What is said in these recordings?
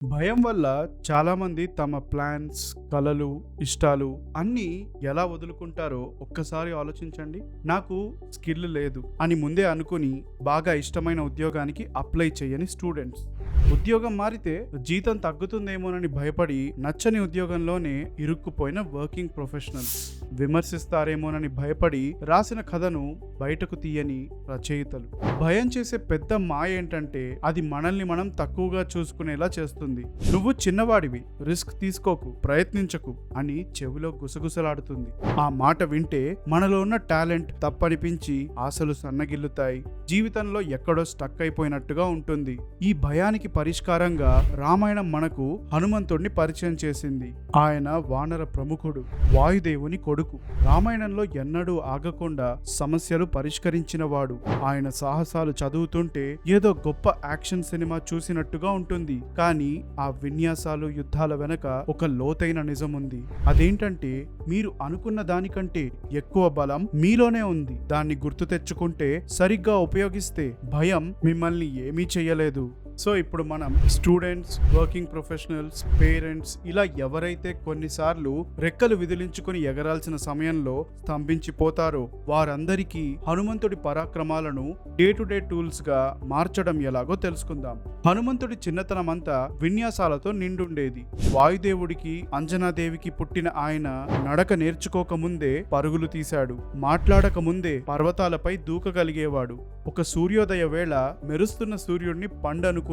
భయం వల్ల చాలామంది తమ ప్లాన్స్, కలలు, ఇష్టాలు అన్నీ ఎలా వదులుకుంటారో ఒక్కసారి ఆలోచించండి. నాకు స్కిల్ లేదు అని ముందే అనుకుని బాగా ఇష్టమైన ఉద్యోగానికి అప్లై చేయని స్టూడెంట్స్, ఉద్యోగం మారితే జీతం తగ్గుతుందేమోనని భయపడి నచ్చని ఉద్యోగంలోనే ఇరుక్కుపోయిన వర్కింగ్ ప్రొఫెషనల్స్, విమర్శిస్తారేమోనని భయపడి రాసిన కథను బయటకు తీయని రచయితలు. భయం చేసే పెద్ద మాయ ఏంటంటే అది మనల్ని మనం తక్కువగా చూసుకునేలా చేస్తుంది. నువ్వు చిన్నవాడివి, రిస్క్ తీసుకోకు, ప్రయత్నించకు అని చెవిలో గుసగుసలాడుతుంది. ఆ మాట వింటే మనలో ఉన్న టాలెంట్ తప్పనిపించి ఆశలు సన్నగిల్లుతాయి. జీవితంలో ఎక్కడో స్టక్ అయిపోయినట్టుగా ఉంటుంది. ఈ భయానికి పరిష్కారంగా రామాయణం మనకు హనుమంతుడిని పరిచయం చేసింది. ఆయన వానర ప్రముఖుడు, వాయుదేవుని కొడుకు. రామాయణంలో ఎన్నడూ ఆగకుండా సమస్యలు పరిష్కరించినవాడు. ఆయన సాహసాలు చదువుతుంటే ఏదో గొప్ప యాక్షన్ సినిమా చూసినట్టుగా ఉంటుంది. కానీ ఆ విన్యాసాలు, యుద్ధాల వెనక ఒక లోతైన నిజం ఉంది. అదేంటంటే మీరు అనుకున్న దానికంటే ఎక్కువ బలం మీలోనే ఉంది. దాన్ని గుర్తు తెచ్చుకుంటే, సరిగ్గా ఉపయోగిస్తే భయం మిమ్మల్ని ఏమీ చెయ్యలేదు. సో ఇప్పుడు మనం స్టూడెంట్స్, వర్కింగ్ ప్రొఫెషనల్స్, పేరెంట్స్ ఇలా ఎవరైతే కొన్నిసార్లు రెక్కలు విదిలించుకుని ఎగరాల్సిన సమయంలో స్తంభించిపోతారో వారందరికీ హనుమంతుడి పరాక్రమాలను డే టు డే టూల్స్ గా మార్చడం ఎలాగో తెలుసుకుందాం. హనుమంతుడి చిన్నతనమంతా విన్యాసాలతో నిండుండేది. వాయుదేవుడికి, అంజనాదేవికి పుట్టిన ఆయన నడక నేర్చుకోకముందే పరుగులు తీశాడు. మాట్లాడక ముందే పర్వతాలపై దూకగలిగేవాడు. ఒక సూర్యోదయ వేళ మెరుస్తున్న సూర్యుడిని పండనుకుని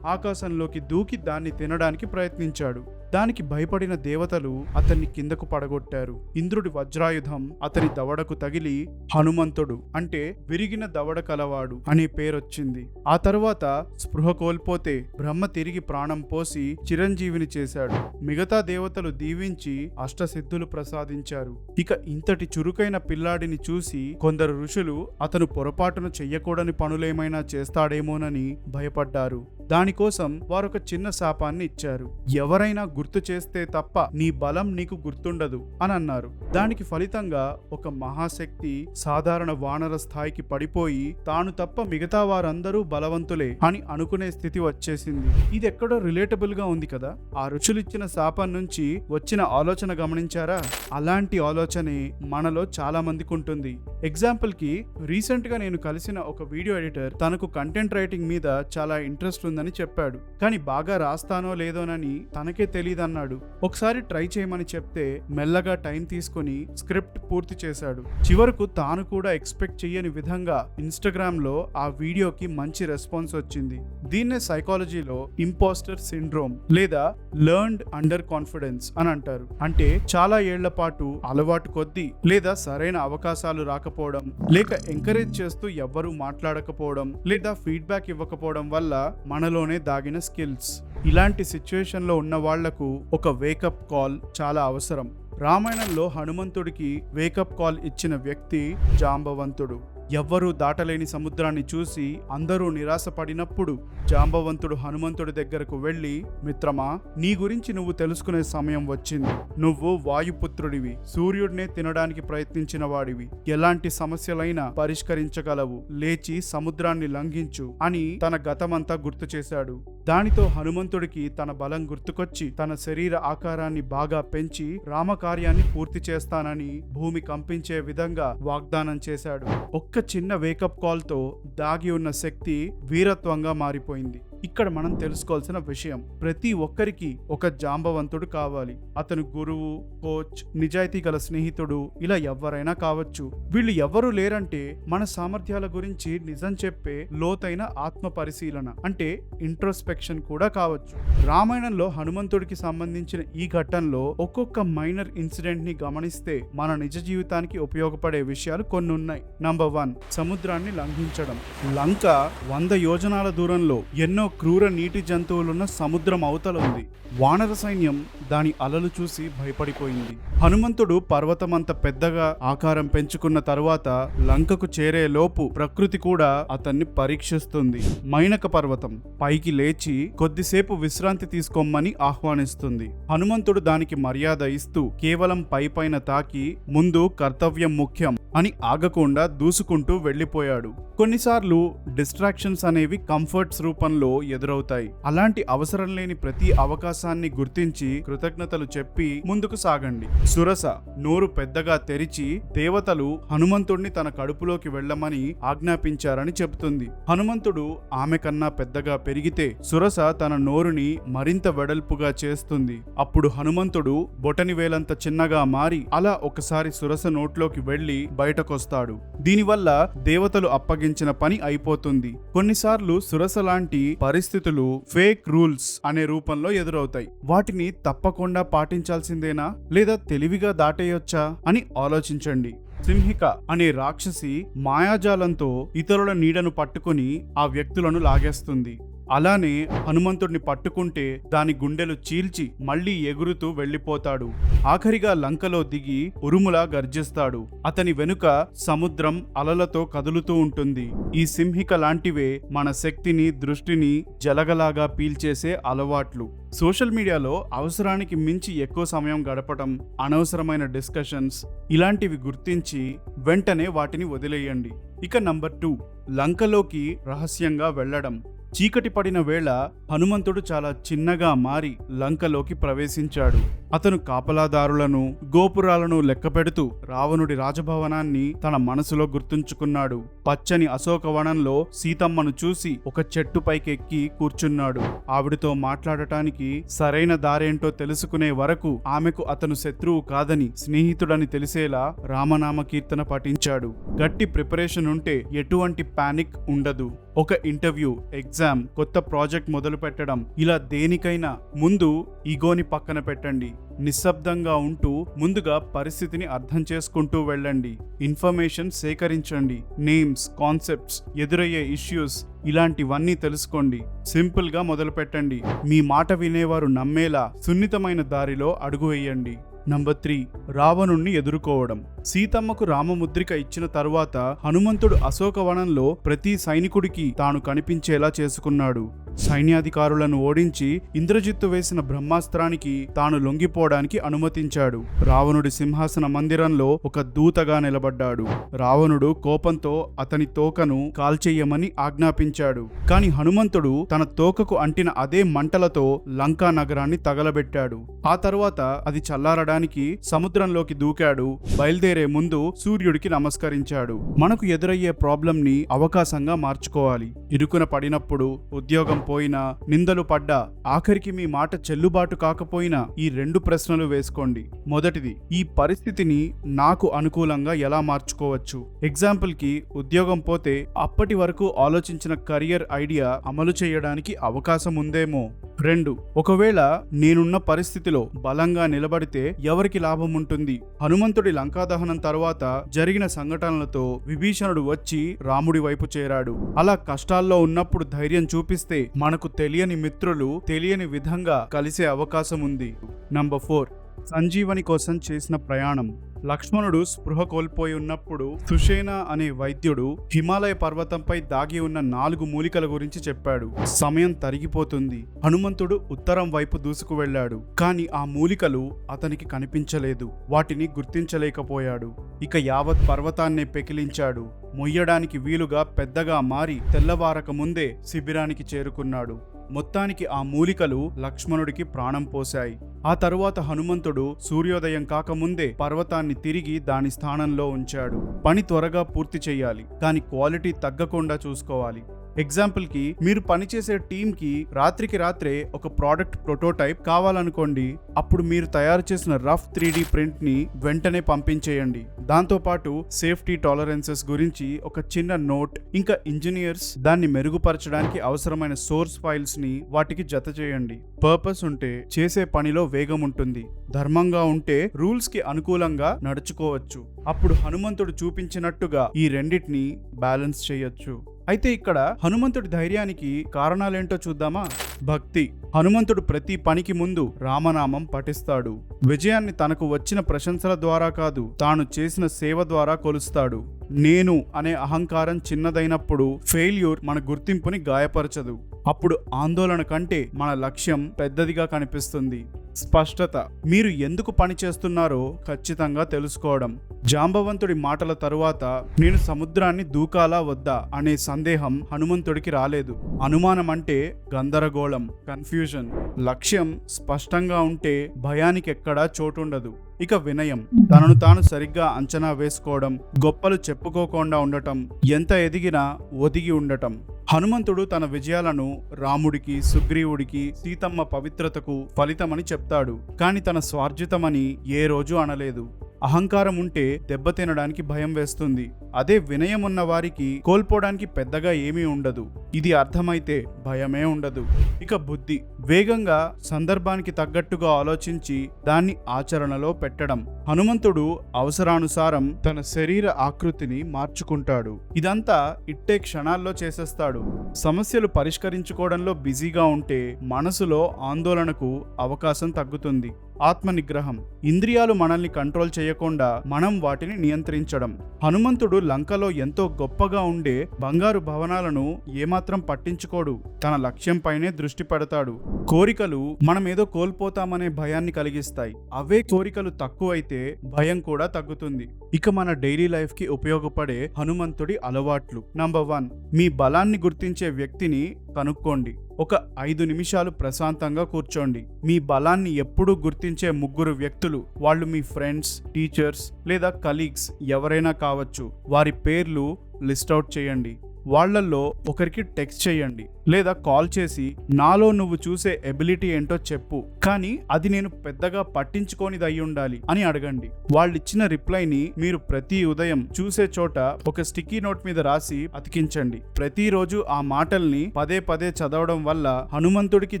ఆకాశంలోకి దూకి దాన్ని తినడానికి ప్రయత్నించాడు. దానికి భయపడిన దేవతలు అతన్ని కిందకు పడగొట్టారు. ఇంద్రుడి వజ్రాయుధం అతని దవడకు తగిలి హనుమంతుడు అంటే విరిగిన దవడ కలవాడు అనే పేరొచ్చింది. ఆ తర్వాత స్పృహ కోల్పోతే బ్రహ్మ తిరిగి ప్రాణం పోసి చిరంజీవిని చేశాడు. మిగతా దేవతలు దీవించి అష్టసిద్ధులు ప్రసాదించారు. ఇక ఇంతటి చురుకైన పిల్లాడిని చూసి కొందరు ఋషులు అతను పొరపాటును చెయ్యకూడని పనులేమైనా చేస్తాడేమోనని భయపడ్డారు. దానికోసం వారొక చిన్న శాపాన్ని ఇచ్చారు. ఎవరైనా గుర్తు చేస్తే తప్ప నీ బలం నీకు గుర్తుండదు అని అన్నారు. దానికి ఫలితంగా ఒక మహాశక్తి సాధారణ వానర స్థాయికి పడిపోయి తాను తప్ప మిగతా వారందరూ బలవంతులే అని అనుకునే స్థితి వచ్చేసింది. ఇది ఎక్కడో రిలేటబుల్ గా ఉంది కదా. ఆ ఋషులిచ్చిన శాపం నుంచి వచ్చిన ఆలోచన గమనించారా? అలాంటి ఆలోచనే మనలో చాలా మందికి ఉంటుంది. ఎగ్జాంపుల్ కి రీసెంట్ గా నేను కలిసిన ఒక వీడియో ఎడిటర్ తనకు కంటెంట్ రైటింగ్ మీద చాలా ఇంట్రెస్ట్ ఉందని చెప్పాడు. కానీ బాగా రాస్తానో లేదోనని తనకే తెలియదన్నాడు. ఒకసారి ట్రై చేయమని చెప్తే మెల్లగా టైం తీసుకుని స్క్రిప్ట్ పూర్తి చేశాడు. చివరకు తాను కూడా ఎక్స్పెక్ట్ చేయని విధంగా ఇన్స్టాగ్రామ్ లో ఆ వీడియోకి మంచి రెస్పాన్స్ వచ్చింది. దీన్నే సైకాలజీలో ఇంపోస్టర్ సిండ్రోమ్ లేదా లెర్న్డ్ అండర్ కాన్ఫిడెన్స్ అని అంటారు. అంటే చాలా ఏళ్ల పాటు అలవాటు కొద్దీ లేదా సరైన అవకాశాలు రాకపోవడం, లేక ఎంకరేజ్ చేస్తూ ఎవ్వరూ మాట్లాడకపోవడం, లేదా ఫీడ్బ్యాక్ ఇవ్వకపోవడం వల్ల మనలోనే దాగిన స్కిల్స్. ఇలాంటి సిచ్యువేషన్ లో ఉన్న వాళ్లకు ఒక వేకప్ కాల్ చాలా అవసరం. రామాయణంలో హనుమంతుడికి వేకప్ కాల్ ఇచ్చిన వ్యక్తి జాంబవంతుడు. ఎవ్వరూ దాటలేని సముద్రాన్ని చూసి అందరూ నిరాశపడినప్పుడు జాంబవంతుడు హనుమంతుడి దగ్గరకు వెళ్ళి, మిత్రమా, నీ గురించి నువ్వు తెలుసుకునే సమయం వచ్చింది. నువ్వు వాయుపుత్రుడివి, సూర్యుడినే తినడానికి ప్రయత్నించిన వాడివి, ఎలాంటి సమస్యలైనా పరిష్కరించగలవు, లేచి సముద్రాన్ని లంఘించు అని తన గతమంతా గుర్తు చేశాడు. దానితో హనుమంతుడికి తన బలం గుర్తుకొచ్చి తన శరీర ఆకారాన్ని బాగా పెంచి రామకార్యాన్ని పూర్తి చేస్తానని భూమి కంపించే విధంగా వాగ్దానం చేశాడు. ఒక్క చిన్న వేకప్ కాల్ తో దాగి ఉన్న శక్తి వీరత్వంగా మారిపోయింది. ఇక్కడ మనం తెలుసుకోవాల్సిన విషయం, ప్రతి ఒక్కరికి ఒక జాంబవంతుడు కావాలి. అతను గురువు, కోచ్, నిజాయితీ గల స్నేహితుడు, ఇలా ఎవరైనా కావచ్చు. వీళ్ళు ఎవరూ లేరంటే మన సామర్థ్యాల గురించి నిజం చెప్పే లోతైన ఆత్మ పరిశీలన అంటే ఇంట్రోస్పెక్షన్ కూడా కావచ్చు. రామాయణంలో హనుమంతుడికి సంబంధించిన ఈ ఘట్టంలో ఒక్కొక్క మైనర్ ఇన్సిడెంట్ ని గమనిస్తే మన నిజ జీవితానికి ఉపయోగపడే విషయాలు కొన్ని ఉన్నాయి. నంబర్ 1, సముద్రాన్ని లంఘించడం. లంక 100 యోజనాల దూరంలో ఎన్నో క్రూర నీటి జంతువులున్న సముద్రం అవతల ఉంది. వానర సైన్యం దాని అలలు చూసి భయపడిపోయింది. హనుమంతుడు పర్వతమంత పెద్దగా ఆకారం పెంచుకున్న తరువాత లంకకు చేరే లోపు ప్రకృతి కూడా అతన్ని పరీక్షిస్తుంది. మైనక పర్వతం పైకి లేచి కొద్దిసేపు విశ్రాంతి తీసుకోమని ఆహ్వానిస్తుంది. హనుమంతుడు దానికి మర్యాద ఇస్తూ కేవలం పైపైన తాకి, ముందు కర్తవ్యం ముఖ్యం, అని ఆగకుండా దూసుకుంటూ వెళ్ళిపోయాడు. కొన్నిసార్లు డిస్ట్రాక్షన్స్ అనేవి కంఫర్ట్స్ రూపంలో ఎదురవుతాయి. అలాంటి అవసరం లేని ప్రతి అవకాశాన్ని గుర్తించి కృతజ్ఞతలు చెప్పి ముందుకు సాగండి. సురస నోరు పెద్దగా తెరిచి దేవతలు హనుమంతుడిని తన కడుపులోకి వెళ్ళమని ఆజ్ఞాపించారని చెబుతుంది. హనుమంతుడు ఆమె కన్నా పెద్దగా పెరిగితే సురస తన నోరుని మరింత వెడల్పుగా చేస్తుంది. అప్పుడు హనుమంతుడు బొటని వేలంత చిన్నగా మారి అలా ఒకసారి సురస నోట్లోకి వెళ్లి బయటకొస్తాడు. దీనివల్ల దేవతలు అప్పగించిన పని అయిపోతుంది. కొన్నిసార్లు సురస లాంటి పరిస్థితులు ఫేక్ రూల్స్ అనే రూపంలో ఎదురవుతాయి. వాటిని తప్పకుండా పాటించాల్సిందేనా లేదా తెలివిగా దాటేయొచ్చా అని ఆలోచించండి. సింహిక అనే రాక్షసి మాయాజాలంతో ఇతరుల నీడను పట్టుకుని ఆ వ్యక్తులను లాగేస్తుంది. అలానే హనుమంతుడిని పట్టుకుంటే దాని గుండెలు చీల్చి మళ్లీ ఎగురుతూ వెళ్లిపోతాడు. ఆఖరిగా లంకలో దిగి ఉరుములా గర్జిస్తాడు. అతని వెనుక సముద్రం అలలతో కదులుతూ ఉంటుంది. ఈ సింహిక లాంటివే మన శక్తిని, దృష్టిని జలగలాగా పీల్చేసే అలవాట్లు. సోషల్ మీడియాలో అవసరానికి మించి ఎక్కువ సమయం గడపడం, అనవసరమైన డిస్కషన్స్ ఇలాంటివి గుర్తించి వెంటనే వాటిని వదిలేయండి. ఇక నంబర్ 2, లంకలోకి రహస్యంగా వెళ్లడం. చీకటి పడిన వేళ హనుమంతుడు చాలా చిన్నగా మారి లంకలోకి ప్రవేశించాడు. అతను కాపలాదారులను, గోపురాలను లెక్కపెడుతూ రావణుడి రాజభవనాన్ని తన మనసులో గుర్తుంచుకున్నాడు. పచ్చని అశోకవనంలో సీతమ్మను చూసి ఒక చెట్టు పైకెక్కి కూర్చున్నాడు. ఆవిడతో మాట్లాడటానికి సరైన దారేంటో తెలుసుకునే వరకు ఆమెకు అతను శత్రువు కాదని, స్నేహితుడని తెలిసేలా రామనామ కీర్తన పఠించాడు. గట్టి ప్రిపరేషన్ ఉంటే ఎటువంటి పానిక్ ఉండదు. ఒక ఇంటర్వ్యూ, ఎగ్జామ్, కొత్త ప్రాజెక్ట్ మొదలు పెట్టడం, ఇలా దేనికైనా ముందు ఈగోని పక్కన పెట్టండి. నిశ్శబ్దంగా ఉంటూ ముందుగా పరిస్థితిని అర్థం చేసుకుంటూ వెళ్ళండి. ఇన్ఫర్మేషన్ సేకరించండి. నేమ్స్, కాన్సెప్ట్స్, ఎదురయ్యే ఇష్యూస్ ఇలాంటివన్నీ తెలుసుకోండి. సింపుల్ గా మొదలు పెట్టండి. మీ మాట వినేవారు నమ్మేలా సున్నితమైన దారిలో అడుగు వేయండి. నంబర్ 3, రావణుణ్ణి ఎదుర్కోవడం. సీతమ్మకు రామముద్రిక ఇచ్చిన తరువాత హనుమంతుడు అశోకవనంలో ప్రతి సైనికుడికి తాను కనిపించేలా చేసుకున్నాడు. సైన్యాధికారులను ఓడించి ఇంద్రజిత్తు వేసిన బ్రహ్మాస్త్రానికి తాను లొంగిపోవడానికి అనుమతించాడు. రావణుడి సింహాసన మందిరంలో ఒక దూతగా నిలబడ్డాడు. రావణుడు కోపంతో అతని తోకను కాల్చేయమని ఆజ్ఞాపించాడు. కాని హనుమంతుడు తన తోకకు అంటిన అదే మంటలతో లంకా నగరాన్ని తగలబెట్టాడు. ఆ తరువాత అది చల్లారడానికి సముద్రంలోకి దూకాడు. బయలుదేరే ముందు సూర్యుడికి నమస్కరించాడు. మనకు ఎదురయ్యే ప్రాబ్లం ని అవకాశంగా మార్చుకోవాలి. ఇరుకున పడినప్పుడు, ఉద్యోగం పోయినా, నిందలు పడ్డా, ఆఖరికి మీ మాట చెల్లుబాటు కాకపోయినా ఈ 2 ప్రశ్నలు వేసుకోండి. మొదటిది, ఈ పరిస్థితిని నాకు అనుకూలంగా ఎలా మార్చుకోవచ్చు? ఎగ్జాంపుల్ కి, ఉద్యోగం పోతే అప్పటి వరకు ఆలోచించిన కెరియర్ ఐడియా అమలు చేయడానికి అవకాశం ఉందేమో. 2, ఒకవేళ నేనున్న పరిస్థితిలో బలంగా నిలబడితే ఎవరికి లాభం ఉంటుంది? హనుమంతుడి లంకాదహనం తర్వాత జరిగిన సంఘటనలతో విభీషణుడు వచ్చి రాముడి వైపు చేరాడు. అలా కష్టాల్లో ఉన్నప్పుడు ధైర్యం చూపిస్తే మనకు తెలియని మిత్రులు తెలియని విధంగా కలిసే అవకాశం ఉంది. నంబర్ 4, సంజీవని కోసం చేసిన ప్రయాణం. లక్ష్మణుడు స్పృహ కోల్పోయి ఉన్నప్పుడు సుషేణ అనే వైద్యుడు హిమాలయ పర్వతంపై దాగి ఉన్న 4 మూలికల గురించి చెప్పాడు. సమయం తరిగిపోతుంది. హనుమంతుడు ఉత్తరం వైపు దూసుకు వెళ్ళాడు. కాని ఆ మూలికలు అతనికి కనిపించలేదు. వాటిని గుర్తించలేకపోయాడు. ఇక యావత్ పర్వతాన్నే పెకిలించాడు. మొయ్యడానికి వీలుగా పెద్దగా మారి తెల్లవారక ముందే శిబిరానికి చేరుకున్నాడు. మొత్తానికి ఆ మూలికలు లక్ష్మణుడికి ప్రాణం పోశాయి. ఆ తరువాత హనుమంతుడు సూర్యోదయం కాకముందే పర్వతాన్ని తిరిగి దాని స్థానంలో ఉంచాడు. పని త్వరగా పూర్తి చేయాలి, కానీ క్వాలిటీ తగ్గకుండా చూసుకోవాలి. ఎగ్జాంపుల్ కి, మీరు పనిచేసే టీమ్ కి రాత్రికి రాత్రే ఒక ప్రోడక్ట్ ప్రోటోటైప్ కావాలనుకోండి. అప్పుడు మీరు తయారు చేసిన రఫ్ 3D ప్రింట్ ని వెంటనే పంపించేయండి. దాంతోపాటు సేఫ్టీ టాలరెన్సెస్ గురించి ఒక చిన్న నోట్, ఇంకా ఇంజనీర్స్ దాన్ని మెరుగుపరచడానికి అవసరమైన సోర్స్ ఫైల్స్ ని వాటికి జత చేయండి. పర్పస్ ఉంటే చేసే పనిలో వేగం ఉంటుంది. ధర్మంగా ఉంటే రూల్స్ కి అనుకూలంగా నడుచుకోవచ్చు. అప్పుడు హనుమంతుడు చూపించినట్టుగా ఈ రెండిటిని బ్యాలెన్స్ చేయొచ్చు. అయితే ఇక్కడ హనుమంతుడి ధైర్యానికి కారణాలేంటో చూద్దామా? భక్తి. హనుమంతుడు ప్రతి పనికి ముందు రామనామం పఠిస్తాడు. విజయాన్ని తనకు వచ్చిన ప్రశంసల ద్వారా కాదు, తాను చేసిన సేవ ద్వారా కొలుస్తాడు. నేను అనే అహంకారం చిన్నదైనప్పుడు ఫెయిల్యూర్ మన గుర్తింపుని గాయపరచదు. అప్పుడు ఆందోళన కంటే మన లక్ష్యం పెద్దదిగా కనిపిస్తుంది. స్పష్టత. మీరు ఎందుకు పని చేస్తున్నారో ఖచ్చితంగా తెలుసుకోవడం. జాంబవంతుడి మాటల తరువాత నేను సముద్రాన్ని దూకాలా వద్దా అనే సందేహం హనుమంతుడికి రాలేదు. అనుమానం అంటే గందరగోళం, కన్ఫ్యూజన్. లక్ష్యం స్పష్టంగా ఉంటే భయానికి ఎక్కడా చోటుండదు. ఇక వినయం. తనను తాను సరిగ్గా అంచనా వేసుకోవడం, గొప్పలు చెప్పుకోకుండా ఉండటం, ఎంత ఎదిగినా ఒదిగి ఉండటం. హనుమంతుడు తన విజయాలను రాముడికి, సుగ్రీవుడికి, సీతమ్మ పవిత్రతకు ఫలితమని చెప్తాడు. కాని తన స్వార్జితమని ఏ రోజు అనలేదు. అహంకారం ఉంటే దెబ్బతినడానికి భయం వేస్తుంది. అదే వినయం ఉన్న వారికి కోల్పోవడానికి పెద్దగా ఏమీ ఉండదు. ఇది అర్థమైతే భయమే ఉండదు. ఇక బుద్ధి. వేగంగా సందర్భానికి తగ్గట్టుగా ఆలోచించి దాన్ని ఆచరణలో పెట్టడం. హనుమంతుడు అవసరానుసారం తన శరీర ఆకృతిని మార్చుకుంటాడు. ఇదంతా ఇట్టే క్షణాల్లో చేసేస్తాడు. సమస్యలు పరిష్కరించుకోవడంలో బిజీగా ఉంటే మనసులో ఆందోళనకు అవకాశం తగ్గుతుంది. ఆత్మనిగ్రహం. ఇంద్రియాలు మనల్ని కంట్రోల్ చేయకుండా మనం వాటిని నియంత్రించడం. హనుమంతుడు లంకలో ఎంతో గొప్పగా ఉండే బంగారు భవనాలను ఏమాత్రం పట్టించుకోడు. తన లక్ష్యంపైనే దృష్టి పెడతాడు. కోరికలు మనమేదో కోల్పోతామనే భయాన్ని కలిగిస్తాయి. అవే కోరికలు తక్కువైతే భయం కూడా తగ్గుతుంది. ఇక మన డైలీ లైఫ్ కి ఉపయోగపడే హనుమంతుడి అలవాట్లు. నంబర్ 1, మీ బలాన్ని గుర్తించే వ్యక్తిని కనుక్కోండి. ఒక 5 నిమిషాలు ప్రశాంతంగా కూర్చోండి. మీ బలాన్ని ఎప్పుడూ గుర్తించే 3 వ్యక్తులు, వాళ్ళు మీ ఫ్రెండ్స్, టీచర్స్ లేదా కలీగ్స్ ఎవరైనా కావచ్చు. వారి పేర్లు లిస్ట్ అవుట్ చేయండి. వాళ్లల్లో ఒకరికి టెక్స్ట్ చేయండి లేదా కాల్ చేసి నాలో నువ్వు చూసే ఎబిలిటీ ఏంటో చెప్పు, కానీ అది నేను పెద్దగా పట్టించుకోనిది అయి ఉండాలి అని అడగండి. వాళ్ళిచ్చిన రిప్లైని మీరు ప్రతి ఉదయం చూసే చోట ఒక స్టిక్కీ నోట్ మీద రాసి అతికించండి. ప్రతిరోజు ఆ మాటల్ని పదే పదే చదవడం వల్ల హనుమంతుడికి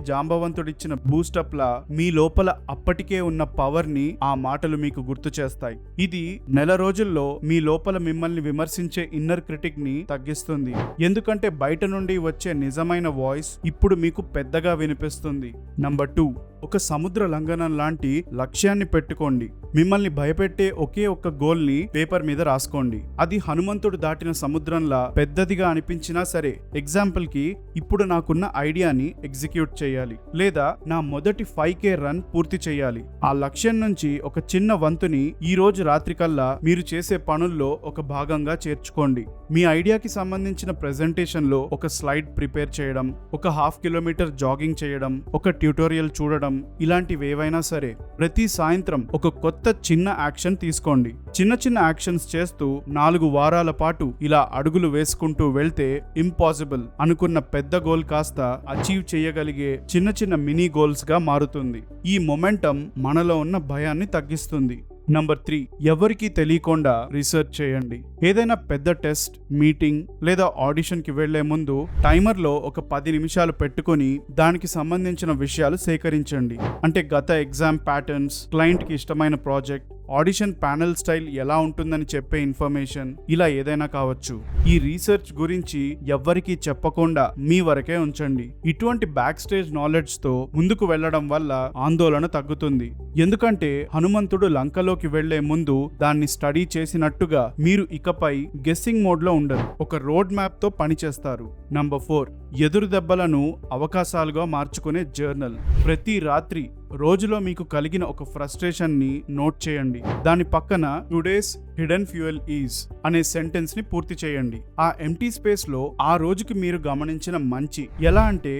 జాంబవంతుడిచ్చిన బూస్టప్ లా మీ లోపల అప్పటికే ఉన్న పవర్ ని ఆ మాటలు మీకు గుర్తు చేస్తాయి. ఇది నెల రోజుల్లో మీ లోపల మిమ్మల్ని విమర్శించే ఇన్నర్ క్రిటిక్ ని తగ్గిస్తుంది. ఎందుకంటే బయట నుండి వచ్చే నిజమైన వాయిస్ ఇప్పుడు మీకు పెద్దగా వినిపిస్తుంది. నంబర్ 2, ఒక సముద్ర లంఘనం లాంటి లక్ష్యాన్ని పెట్టుకోండి. మిమ్మల్ని భయపెట్టే ఒకే ఒక్క గోల్ ని పేపర్ మీద రాసుకోండి. అది హనుమంతుడు దాటిన సముద్రంలా పెద్దదిగా అనిపించినా సరే, ఎగ్జాంపుల్ కి ఇప్పుడు నాకున్న ఐడియాని ఎగ్జిక్యూట్ చేయాలి లేదా నా మొదటి 5K రన్ పూర్తి చేయాలి. ఆ లక్ష్యం నుంచి ఒక చిన్న వంతుని ఈ రోజు రాత్రికల్లా మీరు చేసే పనుల్లో ఒక భాగంగా చేర్చుకోండి. మీ ఐడియాకి సంబంధించిన ప్రెజెంటేషన్ లో ఒక స్లైడ్ ప్రిపేర్ చేయడం, ఒక 1/2 కిలోమీటర్ జాగింగ్ చేయడం, ఒక ట్యూటోరియల్ చూడడం, ఇలాంటివి ఏవైనా సరే ప్రతి సాయంత్రం ఒక కొత్త చిన్న యాక్షన్ తీసుకోండి. చిన్న చిన్న యాక్షన్స్ చేస్తూ 4 వారాల పాటు ఇలా అడుగులు వేసుకుంటూ వెళ్తే ఇంపాసిబుల్ అనుకున్న పెద్ద గోల్ కాస్త అచీవ్ చేయగలిగే చిన్న చిన్న మినీ గోల్స్ గా మారుతుంది. ఈ మొమెంటం మనలో ఉన్న భయాన్ని తగ్గిస్తుంది. నంబర్ 3, ఎవరికీ తెలియకుండా రీసెర్చ్ చేయండి. ఏదైనా పెద్ద టెస్ట్, మీటింగ్ లేదా ఆడిషన్ కి వెళ్లే ముందు టైమర్లో ఒక 10 నిమిషాలు పెట్టుకుని దానికి సంబంధించిన విషయాలు సేకరించండి. అంటే గత ఎగ్జామ్ ప్యాటర్న్స్, క్లయింట్ కి ఇష్టమైన ప్రాజెక్ట్, ఆడిషన్ ప్యానెల్ స్టైల్ ఎలా ఉంటుందని చెప్పే ఇన్ఫర్మేషన్, ఇలా ఏదైనా కావచ్చు. ఈ రీసెర్చ్ గురించి ఎవ్వరికీ చెప్పకుండా మీ వరకే ఉంచండి. ఇటువంటి బ్యాక్ స్టేజ్ నాలెడ్జ్ తో ముందుకు వెళ్లడం వల్ల ఆందోళన తగ్గుతుంది. ఎందుకంటే హనుమంతుడు లంకలోకి వెళ్లే ముందు దాన్ని స్టడీ చేసినట్టుగా మీరు ఇకపై గెస్సింగ్ మోడ్ లో ఉండరు. ఒక రోడ్ మ్యాప్ తో పనిచేస్తారు. నంబర్ 4, ఎదురు దెబ్బలను అవకాశాలుగా మార్చుకునే జర్నల్. ప్రతి రాత్రి రోజులో మీకు కలిగిన ఒక ఫ్రస్ట్రేషన్ ని నోట్ చేయండి. దాని పక్కన టుడేస్ హిడెన్ ఫ్యూయల్ ఈజ్ అనే సెంటెన్స్ ని పూర్తి చేయండి. ఆ ఎంటీ స్పేస్ లో ఆ రోజుకి మీరు గమనించిన మంచి, ఎలా అంటే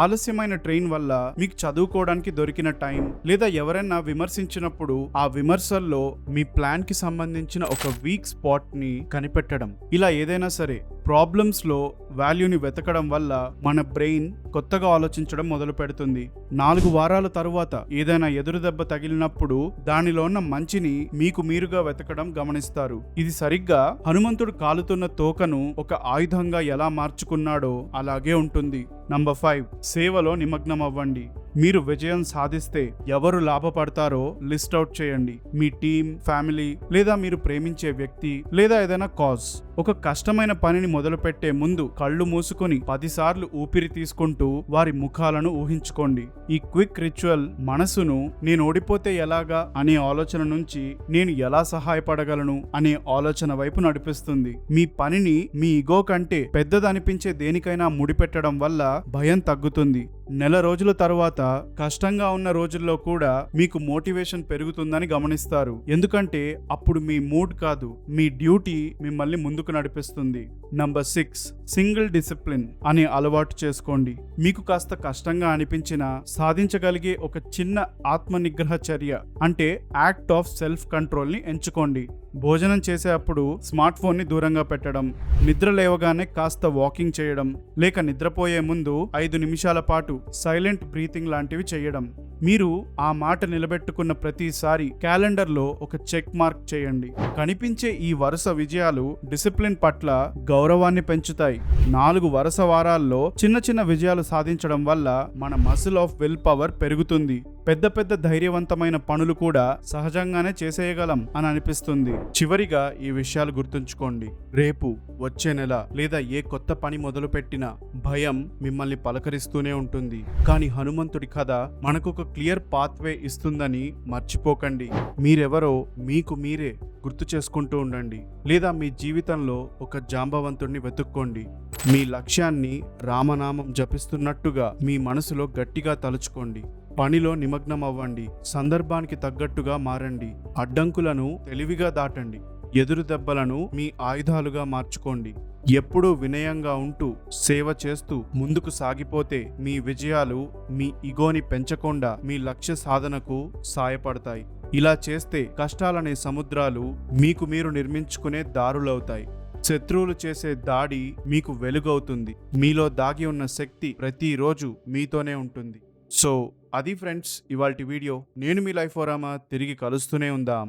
ఆలస్యమైన ట్రైన్ వల్ల మీకు చదువుకోవడానికి దొరికిన టైం, లేదా ఎవరైనా విమర్శించినప్పుడు ఆ విమర్శల్లో మీ ప్లాన్ కి సంబంధించిన ఒక వీక్ స్పాట్ ని కనిపెట్టడం. ఇలా ఏదైనా సరే ప్రాబ్లమ్స్ లో వాల్యూని వెతకడం వల్ల మన బ్రెయిన్ కొత్తగా ఆలోచించడం మొదలు పెడుతుంది. 4 వారాల తరువాత ఏదైనా ఎదురు దెబ్బ తగిలినప్పుడు దానిలో ఉన్న మంచిని మీకు మీరుగా వెతకడం గమనిస్తారు. ఇది సరిగ్గా హనుమంతుడు కాలుతున్న తోకను ఒక ఆయుధంగా ఎలా మార్చుకున్నాడో అలాగే ఉంటుంది. నంబర్ 5, సేవలో నిమగ్నం అవ్వండి. మీరు విజయం సాధిస్తే ఎవరు లాభపడతారో లిస్ట్ అవుట్ చేయండి. మీ టీం, ఫ్యామిలీ, లేదా మీరు ప్రేమించే వ్యక్తి, లేదా ఏదైనా కాజ్. ఒక కష్టమైన పనిని మొదలుపెట్టే ముందు కళ్ళు మూసుకొని 10 సార్లు ఊపిరి తీసుకుంటూ వారి ముఖాలను ఊహించుకోండి. ఈ క్విక్ రిచువల్ మనసును నేను ఓడిపోతే ఎలాగా అనే ఆలోచన నుంచి నేను ఎలా సహాయపడగలను అనే ఆలోచన వైపు నడిపిస్తుంది. మీ పనిని మీ ఇగో కంటే పెద్దదనిపించే దేనికైనా ముడిపెట్టడం వల్ల భయం తగ్గుతుంది. నెల రోజుల తరువాత కష్టంగా ఉన్న రోజుల్లో కూడా మీకు మోటివేషన్ పెరుగుతుందని గమనిస్తారు. ఎందుకంటే అప్పుడు మీ మూడ్ కాదు, మీ డ్యూటీ మిమ్మల్ని ముందుకు నడిపిస్తుంది. నంబర్ 6, సింగిల్ డిసిప్లిన్ అనే అలవాటు చేసుకోండి. మీకు కాస్త కష్టంగా అనిపించినా సాధించగలిగే ఒక చిన్న ఆత్మ నిగ్రహ చర్య అంటే యాక్ట్ ఆఫ్ సెల్ఫ్ కంట్రోల్ ని ఎంచుకోండి. భోజనం చేసేటప్పుడు స్మార్ట్ ఫోన్ ని దూరంగా పెట్టడం, నిద్ర లేవగానే కాస్త వాకింగ్ చేయడం, లేక నిద్రపోయే ముందు 5 నిమిషాల పాటు సైలెంట్ బ్రీతింగ్ లాంటివి చేయడం. మీరు ఆ మాట నిలబెట్టుకున్న ప్రతిసారి క్యాలెండర్లో ఒక చెక్ మార్క్ చేయండి. కనిపించే ఈ వరుస విజయాలు డిసిప్లిన్ పట్ల గౌరవాన్ని పెంచుతాయి. 4 వరుస వారాల్లో చిన్న చిన్న విజయాలు సాధించడం వల్ల మన మసిల్ ఆఫ్ విల్ పవర్ పెరుగుతుంది. పెద్ద పెద్ద ధైర్యవంతమైన పనులు కూడా సహజంగానే చేసేయగలం అని అనిపిస్తుంది. చివరిగా ఈ విషయాలు గుర్తుంచుకోండి. రేపు, వచ్చే నెల లేదా ఏ కొత్త పని మొదలు పెట్టినా భయం మిమ్మల్ని పలకరిస్తూనే ఉంటుంది. కానీ హనుమంతుడి కథ మనకు ఒక క్లియర్ పాత్వే ఇస్తుందని మర్చిపోకండి. మీరెవరో మీకు మీరే గుర్తు చేసుకుంటూ ఉండండి. లేదా మీ జీవితంలో ఒక జాంబవంతుడిని వెతుక్కోండి. మీ లక్ష్యాన్ని రామనామం జపిస్తున్నట్టుగా మీ మనసులో గట్టిగా తలుచుకోండి. పనిలో నిమగ్నం అవ్వండి. సందర్భానికి తగ్గట్టుగా మారండి. అడ్డంకులను తెలివిగా దాటండి. ఎదురు దెబ్బలను మీ ఆయుధాలుగా మార్చుకోండి. ఎప్పుడూ వినయంగా ఉంటూ సేవ చేస్తూ ముందుకు సాగిపోతే మీ విజయాలు మీ ఇగోని పెంచకుండా మీ లక్ష్య సాధనకు సాయపడతాయి. ఇలా చేస్తే కష్టాలనే సముద్రాలు మీకు మీరు నిర్మించుకునే దారులవుతాయి. శత్రువులు చేసే దాడి మీకు వెలుగవుతుంది. మీలో దాగి ఉన్న శక్తి ప్రతిరోజు మీతోనే ఉంటుంది. సో అది ఫ్రెండ్స్ ఇవాల్టి వీడియో. నేను మీ లైఫ్ ఓరామా. తిరిగి కలుస్తూనే ఉందాం.